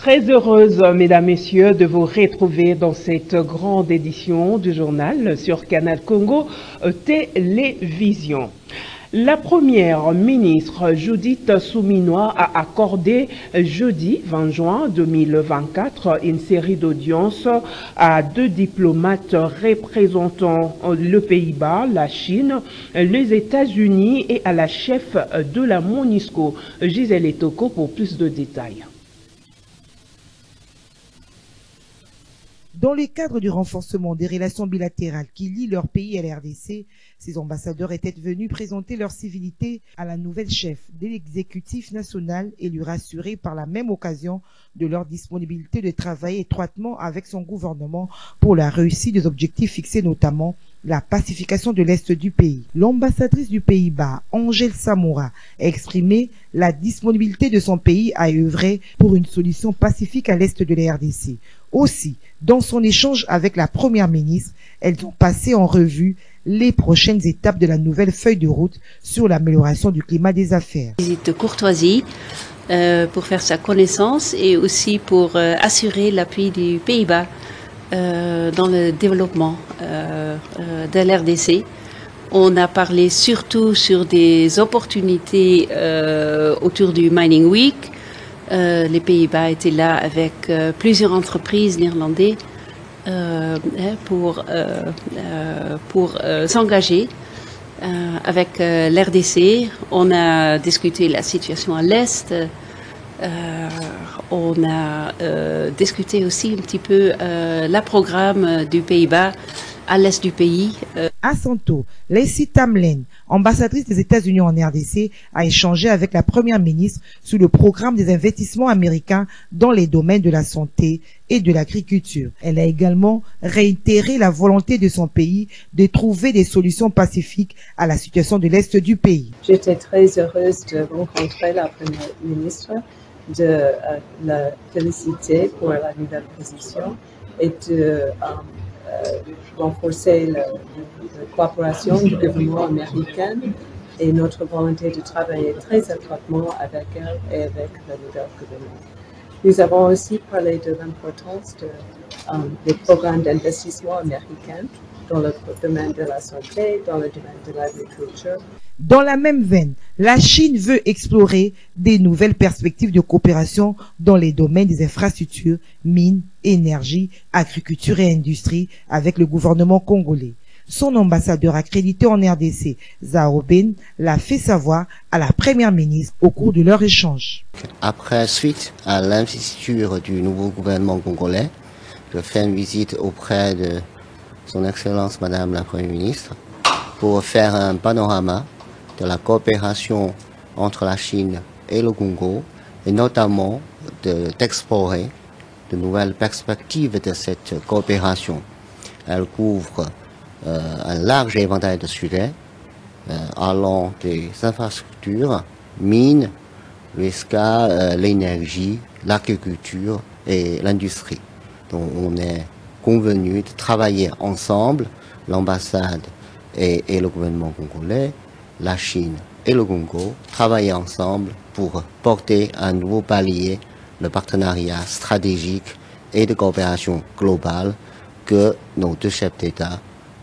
Très heureuse, mesdames, messieurs, de vous retrouver dans cette grande édition du journal sur Canal Congo Télévision. La première ministre Judith Suminwa a accordé jeudi 20 juin 2024 une série d'audiences à deux diplomates représentant le Pays-Bas, la Chine, les États-Unis et à la chef de la MONUSCO, Gisèle Etoko, pour plus de détails. Dans le cadre du renforcement des relations bilatérales qui lient leur pays à la RDC, ces ambassadeurs étaient venus présenter leur civilité à la nouvelle chef de l'exécutif national et lui rassurer par la même occasion de leur disponibilité de travailler étroitement avec son gouvernement pour la réussite des objectifs fixés, notamment la pacification de l'Est du pays. L'ambassadrice du Pays-Bas, Angèle Samoura, a exprimé la disponibilité de son pays à œuvrer pour une solution pacifique à l'Est de la RDC. Aussi, dans son échange avec la première ministre, elles ont passé en revue les prochaines étapes de la nouvelle feuille de route sur l'amélioration du climat des affaires. Visite de courtoisie pour faire sa connaissance et aussi pour assurer l'appui du Pays-Bas dans le développement de l'RDC. On a parlé surtout sur des opportunités autour du Mining Week. Les Pays-Bas étaient là avec plusieurs entreprises néerlandaises pour s'engager avec l'RDC. On a discuté la situation à l'Est. On a discuté aussi un petit peu le programme du Pays-Bas à l'est du pays. À Santo, Lacey Tamlen, ambassadrice des États-Unis en RDC, a échangé avec la première ministre sur le programme des investissements américains dans les domaines de la santé et de l'agriculture. Elle a également réitéré la volonté de son pays de trouver des solutions pacifiques à la situation de l'Est du pays. J'étais très heureuse de rencontrer la première ministre, de la féliciter pour la nouvelle position et de renforcer la coopération du gouvernement américain et notre volonté de travailler très étroitement avec elle et avec le nouvel gouvernement. Nous avons aussi parlé de l'importance des programmes d'investissement américains dans le domaine de la santé, dans le domaine de l'agriculture. Dans la même veine, la Chine veut explorer des nouvelles perspectives de coopération dans les domaines des infrastructures, mines, énergie, agriculture et industrie avec le gouvernement congolais. Son ambassadeur accrédité en RDC, Zhao Ben, l'a fait savoir à la première ministre au cours de leur échange. Après, suite à l'investiture du nouveau gouvernement congolais, je fais une visite auprès de son Excellence Madame la Première ministre pour faire un panorama de la coopération entre la Chine et le Congo et notamment d'explorer de nouvelles perspectives de cette coopération. Elle couvre un large éventail de sujets allant des infrastructures, mines, jusqu'à l'énergie, l'agriculture et l'industrie. Donc on est convenu de travailler ensemble, l'ambassade et le gouvernement congolais, la Chine et le Congo, travailler ensemble pour porter un nouveau palier le partenariat stratégique et de coopération globale que nos deux chefs d'État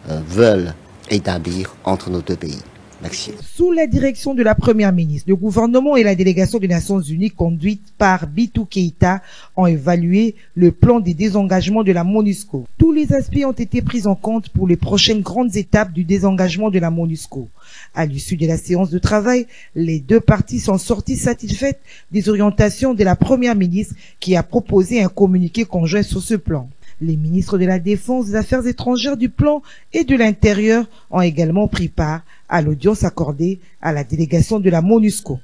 veulent établir entre nos deux pays. Merci. Sous la direction de la première ministre, le gouvernement et la délégation des Nations Unies conduite par Bitou Keïta ont évalué le plan de désengagement de la MONUSCO. Tous les aspects ont été pris en compte pour les prochaines grandes étapes du désengagement de la MONUSCO. À l'issue de la séance de travail, les deux parties sont sorties satisfaites des orientations de la première ministre qui a proposé un communiqué conjoint sur ce plan. Les ministres de la Défense, des Affaires étrangères, du Plan et de l'Intérieur ont également pris part à l'audience accordée à la délégation de la MONUSCO.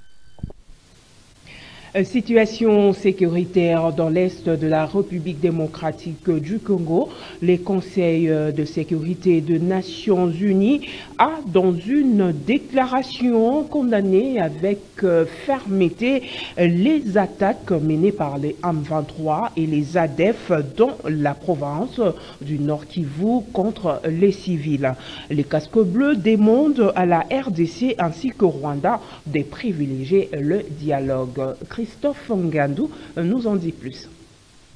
Situation sécuritaire dans l'Est de la République démocratique du Congo. Les conseils de sécurité des Nations Unies a, dans une déclaration, condamné avec fermeté les attaques menées par les M23 et les ADF dans la province du Nord Kivu contre les civils. Les casques bleus demandent à la RDC ainsi qu'au Rwanda de privilégier le dialogue. Christophe Ngandou nous en dit plus.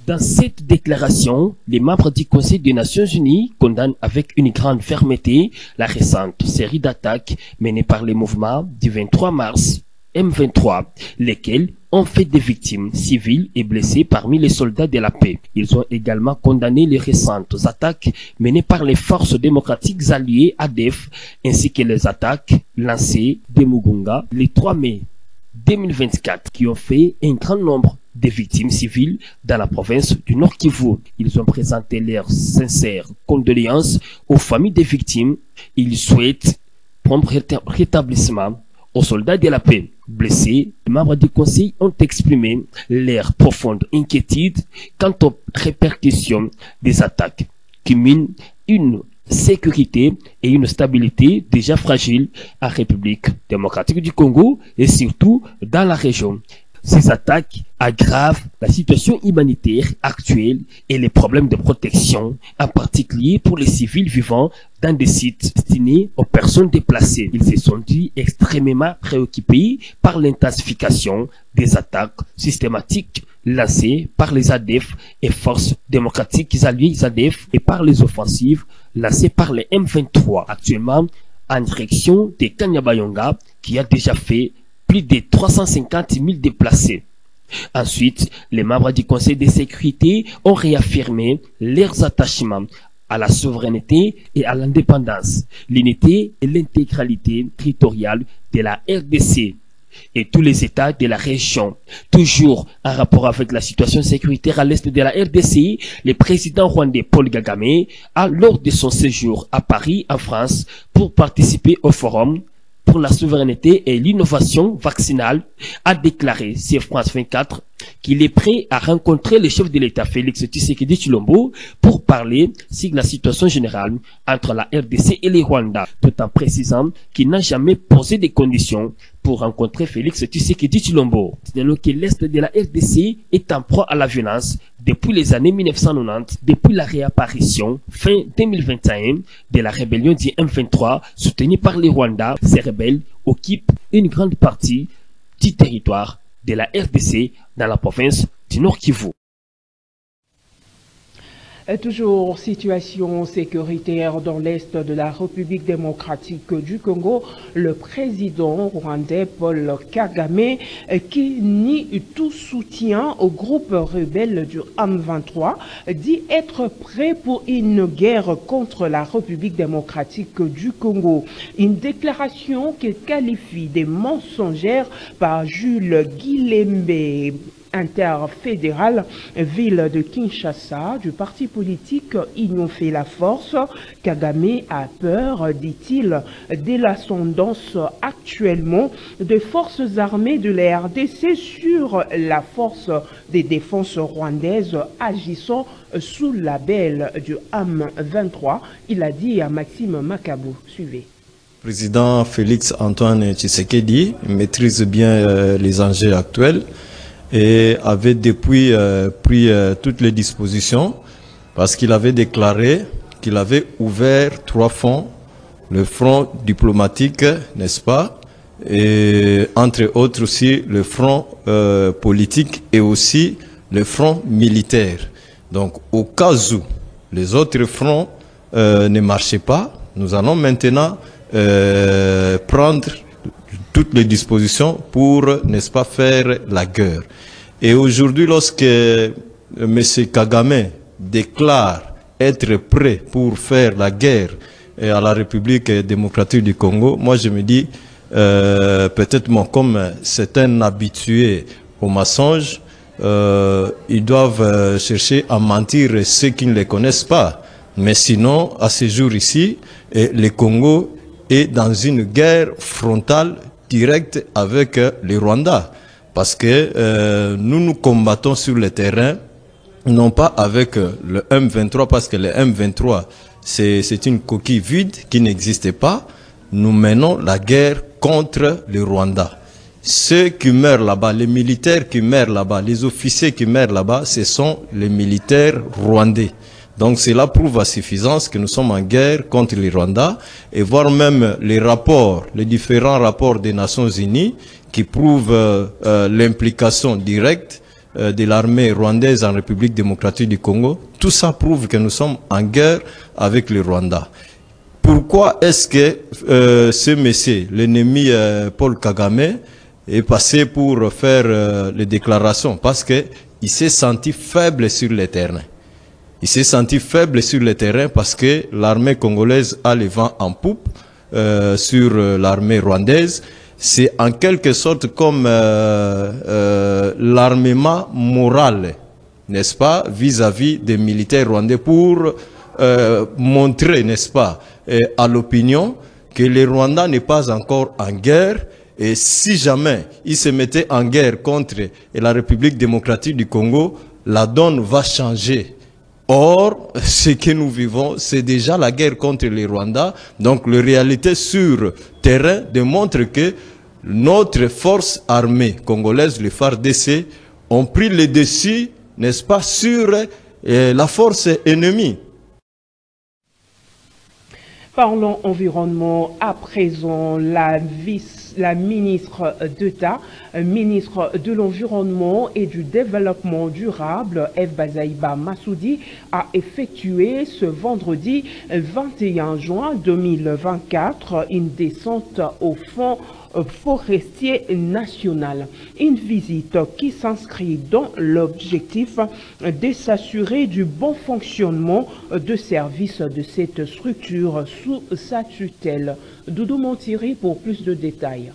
Dans cette déclaration, les membres du Conseil des Nations Unies condamnent avec une grande fermeté la récente série d'attaques menées par les mouvements du 23 mars M23, lesquels ont fait des victimes civiles et blessées parmi les soldats de la paix. Ils ont également condamné les récentes attaques menées par les forces démocratiques alliées ADF, ainsi que les attaques lancées de Mugunga le 3 mai 2024, qui ont fait un grand nombre de victimes civiles dans la province du Nord Kivu. Ils ont présenté leurs sincères condoléances aux familles des victimes. Ils souhaitent prompt rétablissement aux soldats de la paix blessés. Les membres du Conseil ont exprimé leur profonde inquiétude quant aux répercussions des attaques qui minent une sécurité et une stabilité déjà fragiles en République démocratique du Congo et surtout dans la région. Ces attaques aggravent la situation humanitaire actuelle et les problèmes de protection, en particulier pour les civils vivant dans des sites destinés aux personnes déplacées. Ils se sont dit extrêmement préoccupés par l'intensification des attaques systématiques lancées par les ADF et forces démocratiques alliées ADF et par les offensives lancées par les M23, actuellement en direction de Kanyabayonga, qui a déjà fait plus de 350 000 déplacés. Ensuite, les membres du Conseil de sécurité ont réaffirmé leurs attachements à la souveraineté et à l'indépendance, l'unité et l'intégralité territoriale de la RDC et tous les États de la région. Toujours en rapport avec la situation sécuritaire à l'est de la RDC, le président rwandais Paul Kagame a, lors de son séjour à Paris, en France, pour participer au forum pour la souveraineté et l'innovation vaccinale, a déclaré sur France 24 qu'il est prêt à rencontrer le chef de l'État Félix Tshisekedi Tshilombo pour parler sur la situation générale entre la RDC et le Rwanda, tout en précisant qu'il n'a jamais posé des conditions pour rencontrer Félix Tshisekedi Tshilombo. C'est-à-dire que l'Est de la RDC est en proie à la violence depuis les années 1990, depuis la réapparition fin 2021 de la rébellion du M23 soutenue par les Rwandais. Ces rebelles occupent une grande partie du territoire de la RDC dans la province du Nord Kivu. Toujours situation sécuritaire dans l'est de la République démocratique du Congo, le président rwandais Paul Kagame, qui nie tout soutien au groupe rebelle du M23, dit être prêt pour une guerre contre la République démocratique du Congo. Une déclaration qu'il qualifie de mensongère par Jules Guilembe, interfédéral, ville de Kinshasa, du parti politique Union fait la force. Kagame a peur, dit-il, de l'ascendance actuellement des forces armées de la RDC sur la force des défenses rwandaises agissant sous la label du M23. Il a dit à Maxime Makabo. Suivez. Président Félix Antoine Tshisekedi maîtrise bien les enjeux actuels et avait depuis pris toutes les dispositions parce qu'il avait déclaré qu'il avait ouvert 3 fronts, le front diplomatique, n'est-ce pas, et entre autres aussi le front politique et aussi le front militaire. Donc au cas où les autres fronts ne marchaient pas, nous allons maintenant prendre toutes les dispositions pour, n'est-ce pas, faire la guerre. Et aujourd'hui, lorsque M. Kagame déclare être prêt pour faire la guerre à la République démocratique du Congo, moi je me dis, peut-être comme c'est un habitué au mensonge, ils doivent chercher à mentir ceux qui ne les connaissent pas. Mais sinon, à ce jour ici, le Congo est dans une guerre frontale direct avec les Rwandais, parce que nous nous combattons sur le terrain, non pas avec le M23, parce que le M23 c'est une coquille vide qui n'existe pas. Nous menons la guerre contre les Rwandais. Ceux qui meurent là-bas, les militaires qui meurent là-bas, les officiers qui meurent là-bas, ce sont les militaires rwandais. Donc cela prouve à suffisance que nous sommes en guerre contre les Rwandais, et voire même les rapports, les différents rapports des Nations Unies qui prouvent l'implication directe de l'armée rwandaise en République démocratique du Congo, tout ça prouve que nous sommes en guerre avec le Rwanda. Pourquoi est-ce que ce monsieur, l'ennemi Paul Kagame, est passé pour faire les déclarations? Parce qu'il s'est senti faible sur le terrain. Il s'est senti faible sur le terrain parce que l'armée congolaise a le vent en poupe sur l'armée rwandaise. C'est en quelque sorte comme l'armement moral, n'est-ce pas, vis-à-vis des militaires rwandais pour montrer, n'est-ce pas, à l'opinion que le Rwanda n'est pas encore en guerre. Et si jamais il se mettait en guerre contre la République démocratique du Congo, la donne va changer. Or, ce que nous vivons, c'est déjà la guerre contre les Rwandais. Donc, la réalité sur terrain démontre que notre force armée congolaise, les FARDC, ont pris le dessus, n'est-ce pas, sur la force ennemie. Parlons environnement à présent. La ministre d'État, ministre de l'Environnement et du Développement durable, Eve Bazaïba Massoudi, a effectué ce vendredi 21 juin 2024 une descente au fond forestier national. Une visite qui s'inscrit dans l'objectif de s'assurer du bon fonctionnement de services de cette structure sous sa tutelle. Doudou Montiri pour plus de détails.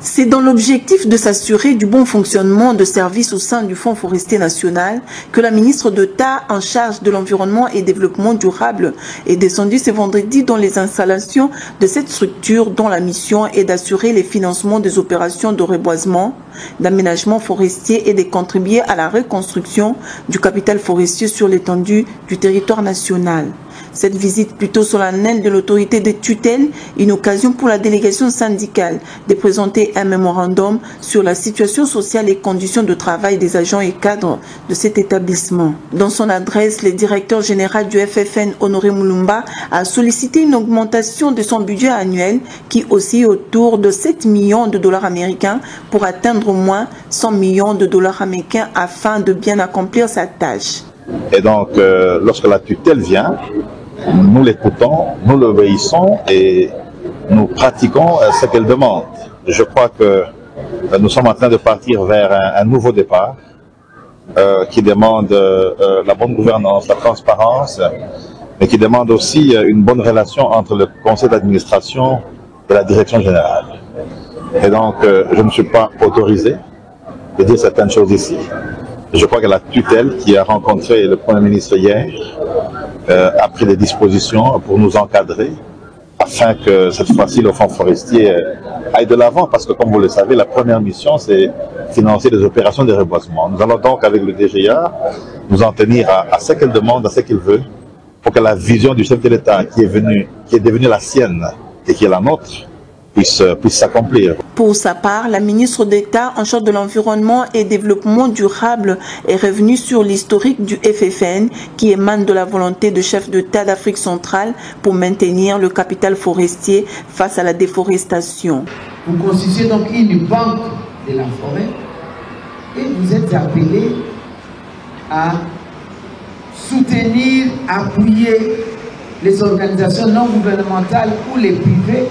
C'est dans l'objectif de s'assurer du bon fonctionnement de services au sein du Fonds forestier national que la ministre d'État en charge de l'environnement et développement durable est descendue ce vendredi dans les installations de cette structure dont la mission est d'assurer les financements des opérations de reboisement, d'aménagement forestier et de contribuer à la reconstruction du capital forestier sur l'étendue du territoire national. Cette visite plutôt solennelle de l'autorité de tutelle, une occasion pour la délégation syndicale de présenter un mémorandum sur la situation sociale et conditions de travail des agents et cadres de cet établissement. Dans son adresse, le directeur général du FFN, Honoré Moulumba, a sollicité une augmentation de son budget annuel qui oscille autour de 7 millions de dollars américains pour atteindre au moins 100 millions de dollars américains afin de bien accomplir sa tâche. Et donc, lorsque la tutelle vient, nous l'écoutons, nous l'obéissons et nous pratiquons ce qu'elle demande. Je crois que nous sommes en train de partir vers un nouveau départ qui demande la bonne gouvernance, la transparence, mais qui demande aussi une bonne relation entre le conseil d'administration et la direction générale. Et donc, je ne suis pas autorisé de dire certaines choses ici. Je crois que la tutelle qui a rencontré le Premier ministre hier a pris des dispositions pour nous encadrer afin que cette fois-ci le Fonds forestier aille de l'avant parce que comme vous le savez, la première mission c'est financer des opérations de reboisement. Nous allons donc avec le DGA nous en tenir à ce qu'elle demande, à ce qu'il veut pour que la vision du chef de l'État qui est devenue la sienne et qui est la nôtre puisse s'accomplir. Pour sa part, la ministre d'État en charge de l'environnement et développement durable est revenue sur l'historique du FFN qui émane de la volonté de chef d'État d'Afrique centrale pour maintenir le capital forestier face à la déforestation. Vous constituez donc une banque de la forêt et vous êtes appelé à soutenir, appuyer les organisations non gouvernementales ou les privés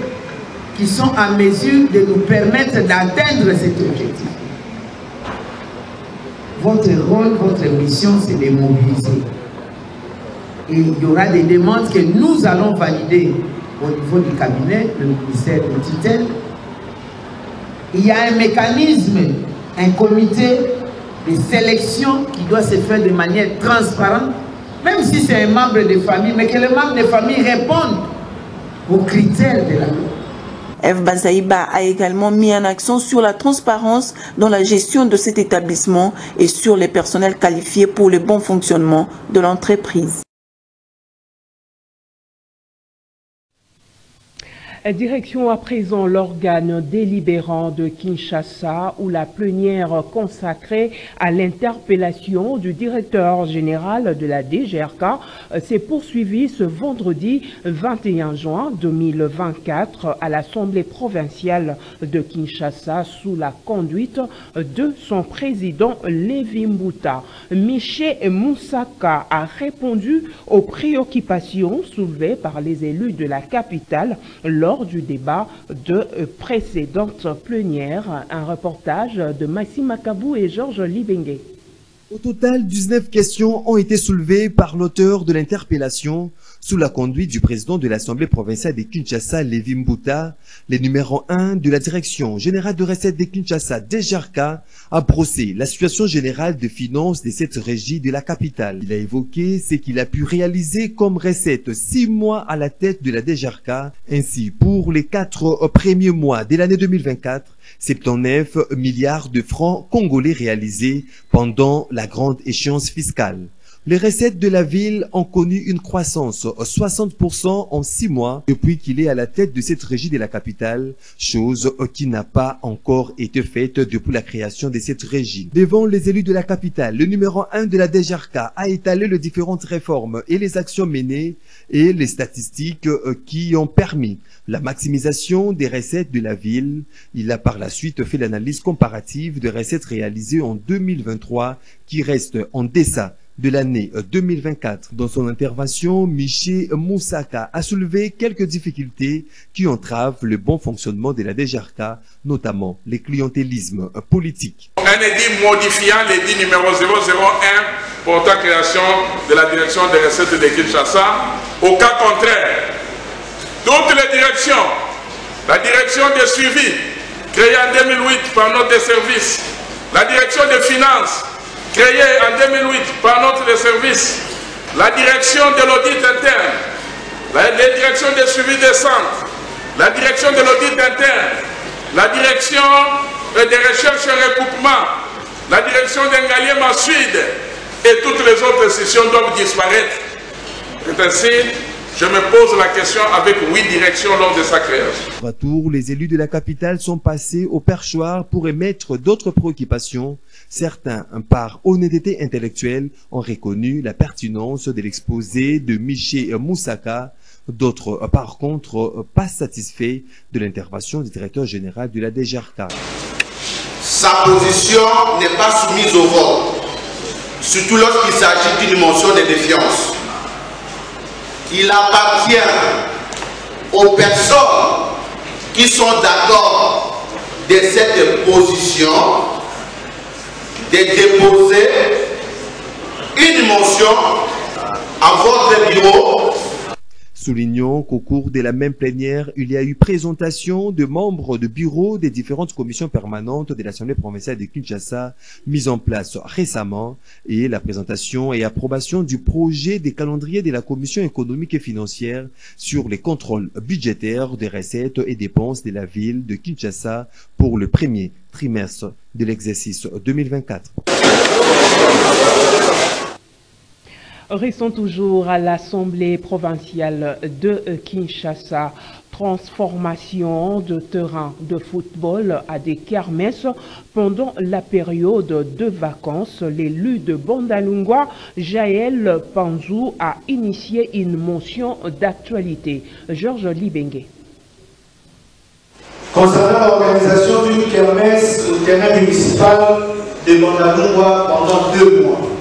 qui sont en mesure de nous permettre d'atteindre cet objectif. Votre rôle, votre mission, c'est de mobiliser. Et il y aura des demandes que nous allons valider au niveau du cabinet, le ministère de tutelle. Il y a un mécanisme, un comité de sélection qui doit se faire de manière transparente, même si c'est un membre de famille, mais que les membres de famille répondent aux critères de la loi. Eve Bazaïba a également mis un accent sur la transparence dans la gestion de cet établissement et sur les personnels qualifiés pour le bon fonctionnement de l'entreprise. Direction à présent l'organe délibérant de Kinshasa où la plénière consacrée à l'interpellation du directeur général de la DGRK s'est poursuivie ce vendredi 21 juin 2024 à l'Assemblée provinciale de Kinshasa sous la conduite de son président Lévi Mbuta. Miché Moussaka a répondu aux préoccupations soulevées par les élus de la capitale lors du débat de précédentes plénières. Un reportage de Maxime Makabou et Georges Libengue. Au total, 19 questions ont été soulevées par l'auteur de l'interpellation sous la conduite du président de l'Assemblée provinciale de Kinshasa, Lévi Mbuta. Le numéro 1 de la Direction générale de recettes de Kinshasa, DGRK, a brossé la situation générale de finances de cette régie de la capitale. Il a évoqué ce qu'il a pu réaliser comme recette 6 mois à la tête de la DGRK. Ainsi, pour les 4 premiers mois de l'année 2024, 79 milliards de francs congolais réalisés pendant la grande échéance fiscale. Les recettes de la ville ont connu une croissance de 60% en 6 mois depuis qu'il est à la tête de cette régie de la capitale, chose qui n'a pas encore été faite depuis la création de cette régie. Devant les élus de la capitale, le numéro 1 de la DGRK a étalé les différentes réformes et les actions menées et les statistiques qui ont permis la maximisation des recettes de la ville. Il a par la suite fait l'analyse comparative des recettes réalisées en 2023 qui restent en deçà de l'année 2024. Dans son intervention, Miché Moussaka a soulevé quelques difficultés qui entravent le bon fonctionnement de la DGRK, notamment le clientélisme politique. Un édit modifiant l'édit numéro 001 portant création de la direction des recettes de Kinshasa. Au cas contraire, toutes les directions, la direction de suivi créée en 2008 par notre service, la direction des finances créée en 2008 par notre service, la direction de l'audit interne, les directions de suivi des centres, la direction de l'audit interne, la direction des recherches et recoupements, la direction d'Engaliema Sud et toutes les autres institutions doivent disparaître. C'est ainsi, je me pose la question avec 8 directions lors de sa création. À tour, les élus de la capitale sont passés au perchoir pour émettre d'autres préoccupations. Certains, par honnêteté intellectuelle, ont reconnu la pertinence de l'exposé de Miché Moussaka. D'autres, par contre, pas satisfaits de l'intervention du directeur général de la DGRK. Sa position n'est pas soumise au vote, surtout lorsqu'il s'agit d'une motion de défiance. Il appartient aux personnes qui sont d'accord de cette position de déposer une motion à votre bureau. Soulignons qu'au cours de la même plénière, il y a eu présentation de membres de bureau des différentes commissions permanentes de l'Assemblée provinciale de Kinshasa mises en place récemment et la présentation et approbation du projet des calendriers de la Commission économique et financière sur les contrôles budgétaires des recettes et dépenses de la ville de Kinshasa pour le premier trimestre de l'exercice 2024. Restons toujours à l'Assemblée provinciale de Kinshasa. Transformation de terrain de football à des kermesses pendant la période de vacances. L'élu de Bandalungwa, Jaël Panzou, a initié une motion d'actualité. Georges Libengue. Concernant l'organisation d'une kermesse au terrain municipal de Bandalungwa pendant 2 mois.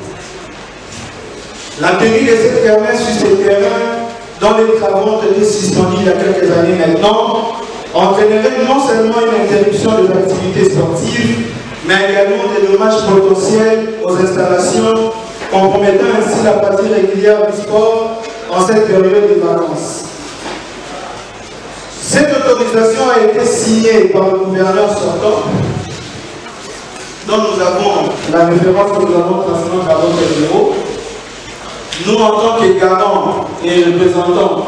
La tenue de cette kermesse sur ce terrain, dont les travaux ont été suspendus il y a quelques années maintenant, entraînerait non seulement une interruption de l'activité sportive, mais également des dommages potentiels aux installations, compromettant ainsi la pratique régulière du sport en cette période de vacances. Cette autorisation a été signée par le gouverneur sortant, dont nous avons la référence que nous avons transmise à votre bureau. Nous, en tant que garants et représentants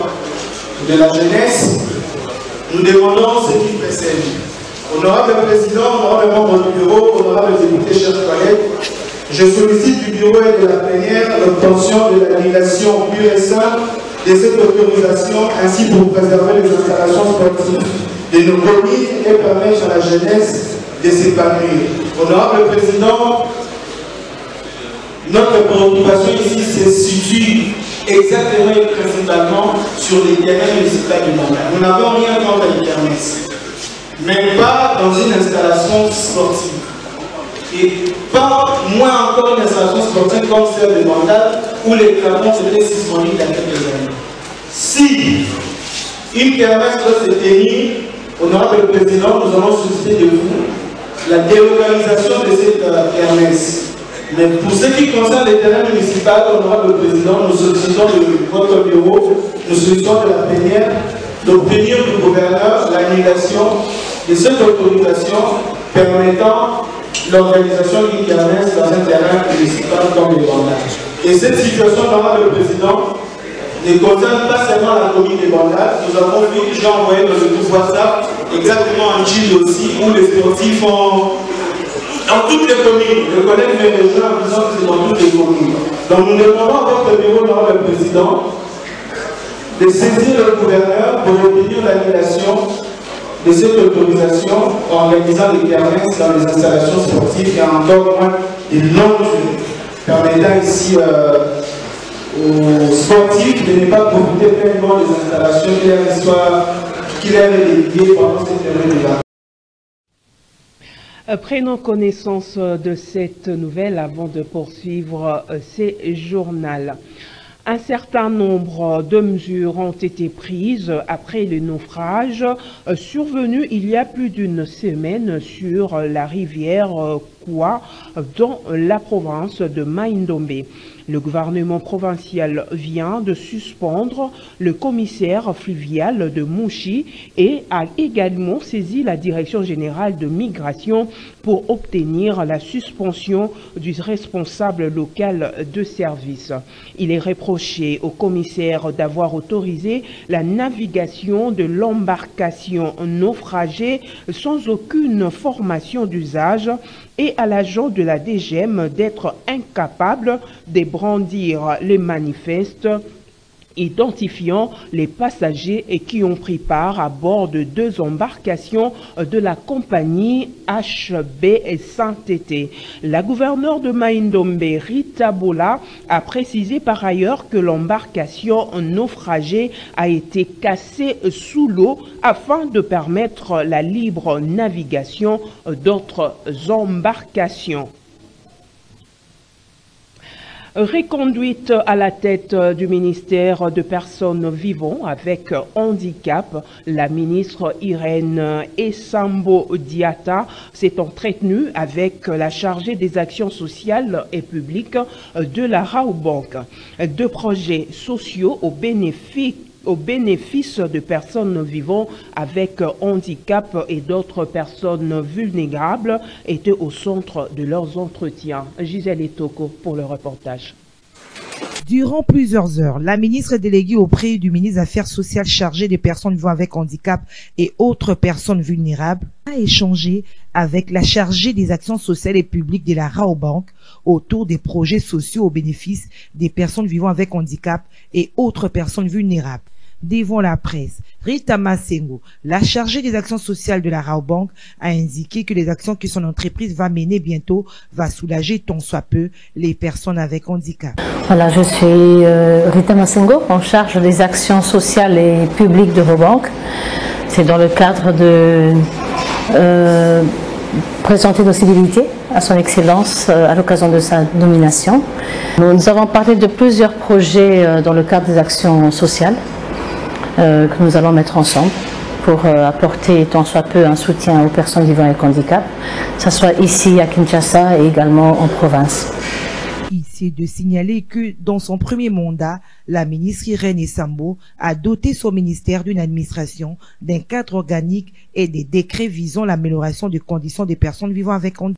de la jeunesse, nous demandons ce qui précède. Honorable Président, honorable membre du bureau, honorable député, chers collègues, je sollicite du bureau et de la plénière l'obtention de l'annulation pure et simple de cette autorisation ainsi pour préserver les installations sportives de nos communes et permettre à la jeunesse de s'épanouir. Honorable Président, notre préoccupation ici se situe exactement et principalement sur les terrains municipaux du mandat. Nous n'avons rien contre les kermesses, mais pas dans une installation sportive. Et pas moins encore une installation sportive comme celle de Mandal où les crampons étaient suspendus il y a quelques années. Si une kermesse doit se tenir, honorable Président, nous allons solliciter de vous la délocalisation de cette kermesse. Mais pour ce qui concerne les terrains municipaux, honorable Président, nous sollicitons de votre bureau, nous sollicitons de la plénière d'obtenir du gouverneur l'annulation de cette autorisation permettant l'organisation d'une kermesse dans un terrain municipal comme les Bandades. Et cette situation, honorable Président, ne concerne pas seulement la commune des Bandades. Nous avons vu, j'ai envoyé dans le groupe WhatsApp, exactement en Chine aussi, où les sportifs ont dans toutes les communes. Je connais mes régions en disant que c'est dans toutes les communes. Donc nous demandons à votre bureau, honorable Président, de saisir le gouverneur pour obtenir l'annulation de cette autorisation en organisant les kermesses dans les installations sportives et encore moins de longue durée, permettant ici aux sportifs de ne pas profiter pleinement des installations qui leur est dédiée pendant cette période de vacances. Prenons connaissance de cette nouvelle avant de poursuivre ces journaux. Un certain nombre de mesures ont été prises après le naufrage survenu il y a plus d'une semaine sur la rivière Koua dans la province de Mai-Ndombe. Le gouvernement provincial vient de suspendre le commissaire fluvial de Mouchi et a également saisi la direction générale de migration pour obtenir la suspension du responsable local de service. Il est reproché au commissaire d'avoir autorisé la navigation de l'embarcation naufragée sans aucune formation d'usage et à l'agent de la DGM d'être incapable de brandir les manifestes identifiant les passagers et qui ont pris part à bord de 2 embarcations de la compagnie HB Saint-Tété. La gouverneure de Mai-Ndombe, Rita Bola, a précisé par ailleurs que l'embarcation naufragée a été cassée sous l'eau afin de permettre la libre navigation d'autres embarcations. Reconduite à la tête du ministère de Personnes vivant avec handicap, la ministre Irène Esambo-Diatta s'est entretenue avec la chargée des actions sociales et publiques de la Raobank. 2 projets sociaux au bénéfice de personnes vivant avec handicap et d'autres personnes vulnérables étaient au centre de leurs entretiens. Gisèle Etoko pour le reportage. Durant plusieurs heures, la ministre déléguée auprès du ministre des Affaires sociales chargé des personnes vivant avec handicap et autres personnes vulnérables a échangé avec la chargée des actions sociales et publiques de la Raobank autour des projets sociaux au bénéfice des personnes vivant avec handicap et autres personnes vulnérables. Devant la presse, Rita Masengo, la chargée des actions sociales de la Raobank, a indiqué que les actions que son entreprise va mener bientôt va soulager tant soit peu les personnes avec handicap. Voilà, je suis Rita Masengo, en charge des actions sociales et publiques de Raobank. C'est dans le cadre de présenter nos civilités à son Excellence à l'occasion de sa nomination. Nous avons parlé de plusieurs projets dans le cadre des actions sociales que nous allons mettre ensemble pour apporter tant soit peu un soutien aux personnes vivant avec handicap, que ce soit ici à Kinshasa et également en province. Ici de signaler que dans son premier mandat, la ministre Irène Esambo a doté son ministère d'une administration, d'un cadre organique et des décrets visant l'amélioration des conditions des personnes vivant avec handicap.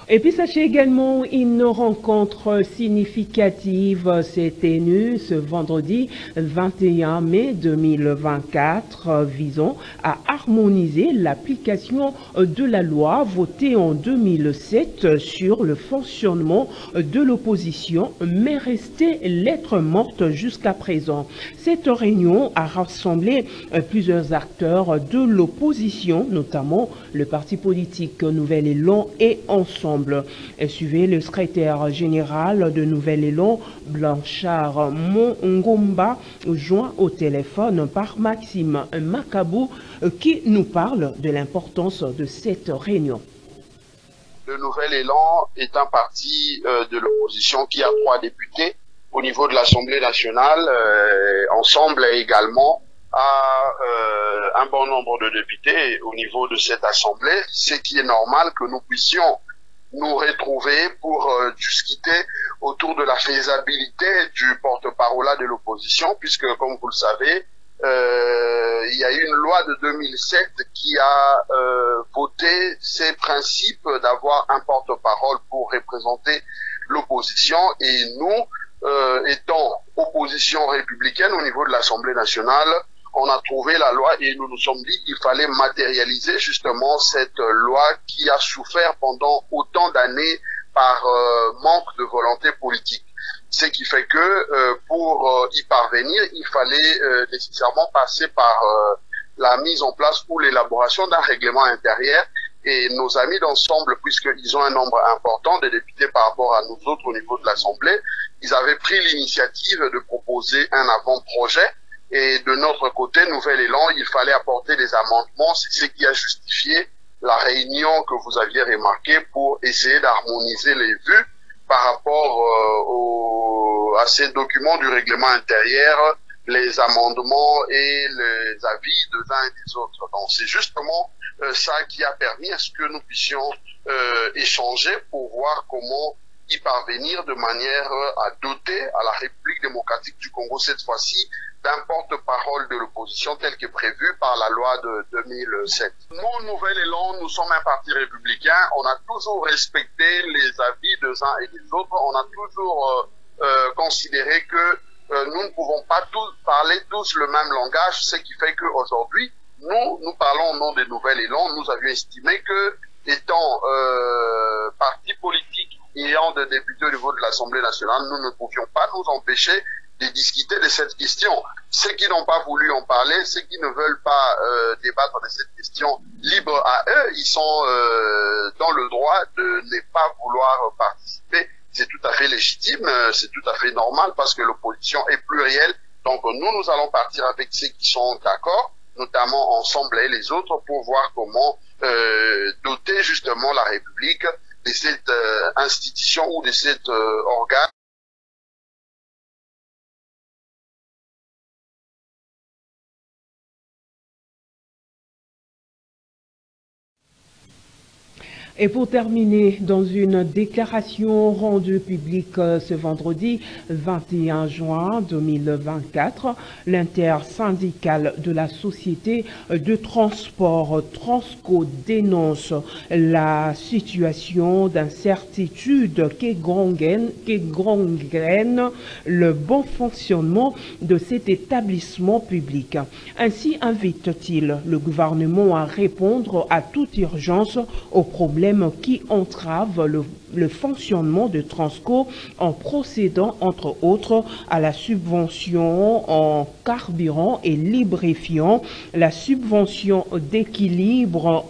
Et puis sachez également une rencontre significative s'est tenue ce vendredi 21 mai 2024 visant à harmoniser l'application de la loi votée en 2007 sur le fonctionnement de l'opposition mais restée lettre morte jusqu'à présent. Cette réunion a rassemblé plusieurs acteurs de l'opposition, notamment le parti politique Nouvel Élan et Ensemble. Suivez le secrétaire général de Nouvel Élan, Blanchard Mongomba, joint au téléphone par Maxime Makabou, qui nous parle de l'importance de cette réunion. Le Nouvel Élan est un parti de l'opposition qui a 3 députés au niveau de l'Assemblée nationale. Ensemble également a un bon nombre de députés au niveau de cette Assemblée, ce qui est normal que nous puissions nous retrouver pour discuter autour de la faisabilité du porte-parole de l'opposition, puisque, comme vous le savez, il y a une loi de 2007 qui a voté ces principes d'avoir un porte-parole pour représenter l'opposition, et nous, étant opposition républicaine au niveau de l'Assemblée nationale, on a trouvé la loi et nous nous sommes dit qu'il fallait matérialiser justement cette loi qui a souffert pendant autant d'années par manque de volonté politique. Ce qui fait que pour y parvenir, il fallait nécessairement passer par la mise en place ou l'élaboration d'un règlement intérieur. Et nos amis d'Ensemble, puisqu'ils ont un nombre important de députés par rapport à nous autres au niveau de l'Assemblée, ils avaient pris l'initiative de proposer un avant-projet. Et de notre côté, Nouvel Élan, il fallait apporter des amendements. C'est ce qui a justifié la réunion que vous aviez remarquée pour essayer d'harmoniser les vues par rapport à ces documents du règlement intérieur, les amendements et les avis des uns et des autres. Donc c'est justement ça qui a permis à ce que nous puissions échanger pour voir comment y parvenir de manière à doter à la République démocratique du Congo cette fois-ci d'un porte-parole de l'opposition tel que prévu par la loi de 2007. Nous, Nouvel Élan, nous sommes un parti républicain. On a toujours respecté les avis des uns et des autres. On a toujours considéré que nous ne pouvons pas parler tous le même langage, ce qui fait qu'aujourd'hui, nous parlons au nom de Nouvel Élan. Nous avions estimé que, étant parti politique ayant des députés au niveau de l'Assemblée nationale, nous ne pouvions pas nous empêcher de discuter de cette question. Ceux qui n'ont pas voulu en parler, ceux qui ne veulent pas débattre de cette question, libre à eux, ils sont dans le droit de ne pas vouloir participer. C'est tout à fait légitime, c'est tout à fait normal parce que l'opposition est plurielle. Donc nous allons partir avec ceux qui sont d'accord, notamment Ensemble et les autres, pour voir comment doter justement la République de cette institution ou de cet organe. Et pour terminer, dans une déclaration rendue publique ce vendredi 21 juin 2024, l'intersyndicale de la société de transport Transco dénonce la situation d'incertitude qui gangrène le bon fonctionnement de cet établissement public. Ainsi invite-t-il le gouvernement à répondre à toute urgence aux problèmes qui entravent le fonctionnement de Transco en procédant entre autres à la subvention en carburant et lubrifiant, la subvention d'équilibre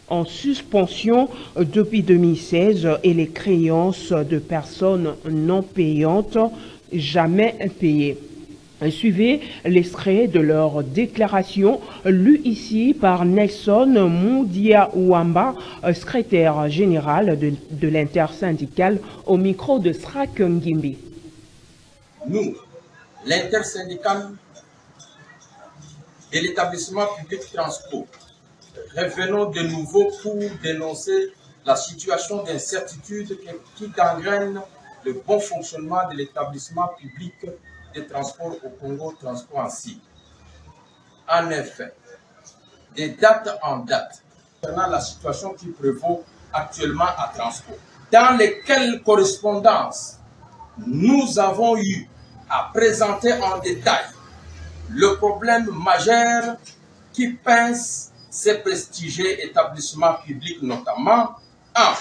en suspension depuis 2016 et les créances de personnes non payantes jamais payées. Suivez l'extrait de leur déclaration lu ici par Nelson Moudia-Ouamba, secrétaire général de l'intersyndicale, au micro de Srak Ngimbi. Nous, l'intersyndicale de l'établissement public Transco, revenons de nouveau pour dénoncer la situation d'incertitude qui gangrène le bon fonctionnement de l'établissement public de transport au Congo, Transco ainsi. En effet, de date en date, concernant la situation qui prévaut actuellement à Transco, dans lesquelles correspondances nous avons eu à présenter en détail le problème majeur qui pince ces prestigieux établissements publics, notamment 1.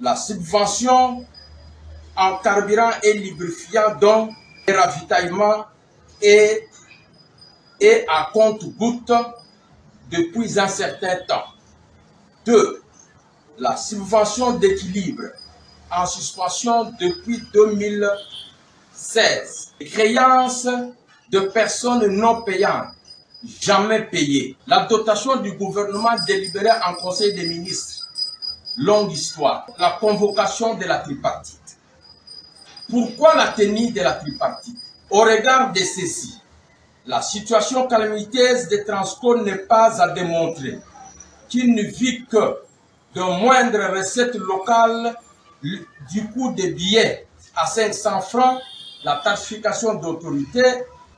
La subvention en carburant et lubrifiant, dont les ravitaillements et à compte-gouttes depuis un certain temps. 2. La subvention d'équilibre en suspension depuis 2016. Les créances de personnes non payantes, jamais payées. La dotation du gouvernement délibérée en Conseil des ministres. Longue histoire. La convocation de la tripartite. Pourquoi la tenue de la tripartite? Au regard de ceci, la situation calamiteuse de Transco n'est pas à démontrer, qu'il ne vit que de moindres recettes locales, du coût des billets à 500 francs, la tarification d'autorité,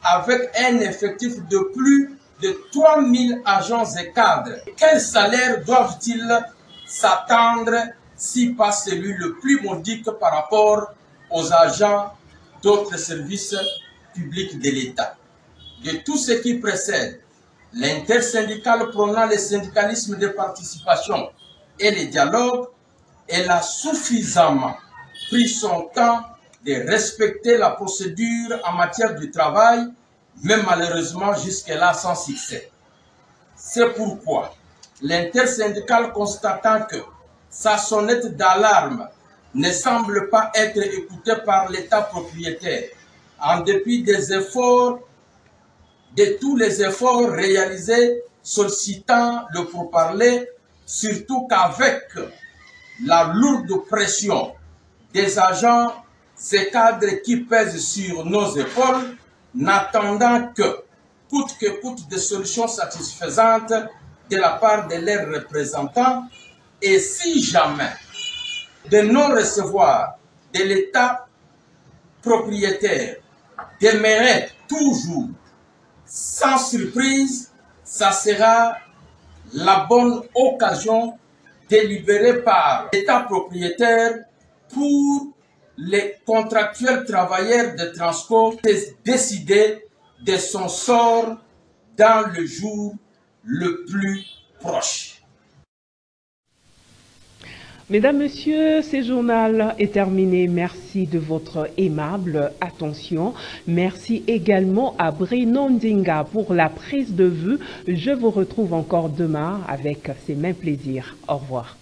avec un effectif de plus de 3000 agents et cadres. Quel salaire doivent-ils s'attendre si pas celui le plus modique par rapport aux agents d'autres services publics de l'État? De tout ce qui précède, l'intersyndicale prônant le syndicalisme de participation et le dialogue, elle a suffisamment pris son temps de respecter la procédure en matière de travail, mais malheureusement jusque-là sans succès. C'est pourquoi l'intersyndicale, constatant que sa sonnette d'alarme ne semble pas être écoutée par l'État propriétaire, en dépit des efforts, de tous les efforts réalisés sollicitant le pourparler, surtout qu'avec la lourde pression des agents, ces cadres qui pèsent sur nos épaules, n'attendant que coûte des solutions satisfaisantes de la part de leurs représentants, et si jamais de non-recevoir de l'État propriétaire demeurait toujours sans surprise, ça sera la bonne occasion délibérée par l'État propriétaire pour les contractuels travailleurs de Transco de décider de son sort dans le jour le plus proche. Mesdames, Messieurs, ce journal est terminé. Merci de votre aimable attention. Merci également à Bruno Ndinga pour la prise de vue. Je vous retrouve encore demain avec ces mêmes plaisirs. Au revoir.